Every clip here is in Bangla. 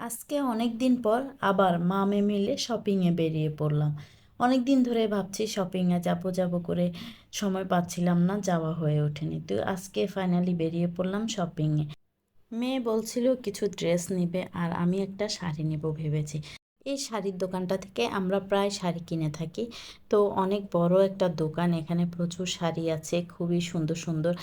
আজকে অনেক দিন পর আবার মা-মেয়ে মিলে শপিংয়ে বেরিয়ে পড়লাম। অনেক দিন ধরে ভাবছি শপিংয়ে যাবো যাবো করে সময় পাচ্ছিলাম না, যাওয়া হয়ে ওঠেনি। তো আজকে ফাইনালি বেরিয়ে পড়লাম শপিংয়ে। মেয়ে বলছিল কিছু ড্রেস নিবে আর আমি একটা শাড়ি নেব ভেবেছি। এই শাড়ির দোকানটা থেকে আমরা প্রায় শাড়ি কিনে থাকি। তো অনেক বড় একটা দোকান, এখানে প্রচুর শাড়ি আছে, খুবই সুন্দর সুন্দর,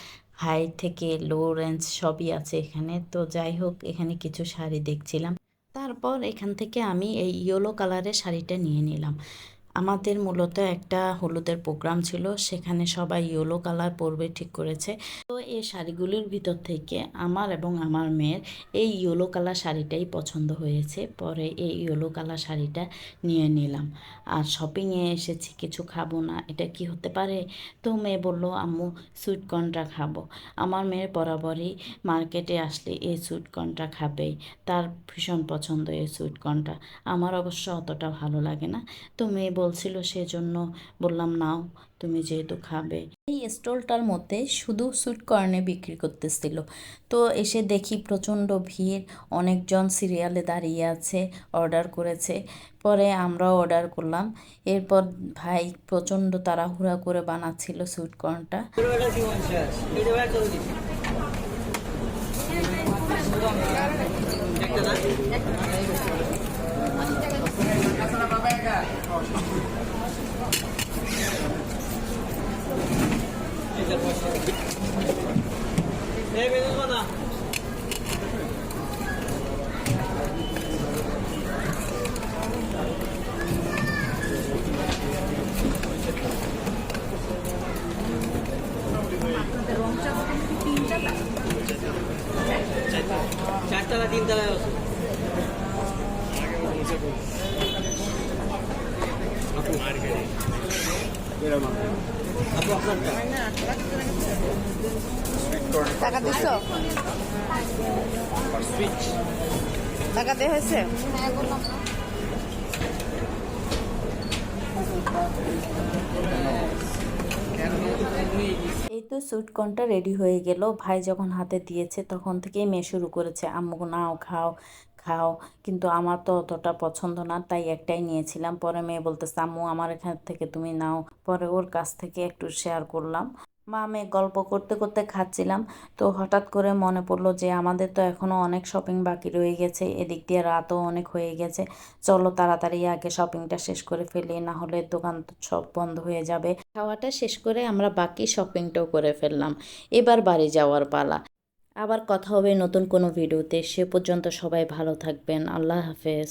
হাই থেকে লো রেঞ্জ সবই আছে এখানে। তো যাই হোক, এখানে কিছু শাড়ি দেখছিলাম। তারপর এখান থেকে আমি এই ইয়েলো কালারের শাড়িটা নিয়ে নিলাম। আমাদের মূলত একটা হলুদের প্রোগ্রাম ছিল, সেখানে সবাই ইয়েলো কালার পরবে ঠিক করেছে। তো এই শাড়িগুলির ভিতর থেকে আমার এবং আমার মেয়ের এই ইয়েলো কালার শাড়িটাই পছন্দ হয়েছে। পরে এই ইয়েলো কালার শাড়িটা নিয়ে নিলাম। আর শপিংয়ে এসেছি, কিছু খাবো না, এটা কি হতে পারে? তো মেয়ে বলল আম্মু সুইট কর্নটা খাবো। আমার মেয়ের বরাবরই মার্কেটে আসলে এই সুইট কর্নটা খাবেই, তার ভীষণ পছন্দ এই সুইট কর্নটা। আমার অবশ্য অতটা ভালো লাগে না। তো মেয়ে বলছিল, সেজন্য বললাম নাও, তুমি যেহেতু খাবে। এই স্টলটার মধ্যে শুধু সুইট কর্নে বিক্রি করতেছিল। তো এসে দেখি প্রচণ্ড ভিড়, অনেকজন সিরিয়ালে দাঁড়িয়ে আছে, অর্ডার করেছে। পরে আমরাও অর্ডার করলাম। এরপর ভাই প্রচণ্ড তাড়াহুড়া করে বানাচ্ছিল সুইট কর্নটা। চারতলা তিনতলায় আছে। টাকা দিছ? টাকা দিয়ে হয়েছে? এই তো সুইট কর্নটা রেডি হয়ে গেল। ভাই যখন হাতে দিয়েছে তখন থেকেই মেয়ে শুরু করেছে, আম্মু নাও খাও খাও। কিন্তু আমার তো অতটা পছন্দ না, তাই একটাই নিয়েছিলাম। পরে মেয়ে বলতেছে আম্মু আমার এখান থেকে তুমি নাও। পরে ওর কাছ থেকে একটু শেয়ার করলাম। মা মেয়ে গল্প করতে করতে খাচ্ছিলাম। তো হঠাৎ করে মনে পড়লো যে আমাদের তো এখনো অনেক শপিং বাকি রয়ে গেছে, এদিক দিয়ে রাতও অনেক হয়ে গেছে। চলো তাড়াতাড়ি আগে শপিংটা শেষ করে ফেলি, না হলে দোকান তো সব বন্ধ হয়ে যাবে। খাওয়াটা শেষ করে আমরা বাকি শপিংটাও করে ফেললাম। এবার বাড়ি যাওয়ার পালা। আবার কথা হবে নতুন কোনো ভিডিওতে। সে পর্যন্ত সবাই ভালো থাকবেন। আল্লাহ হাফেজ।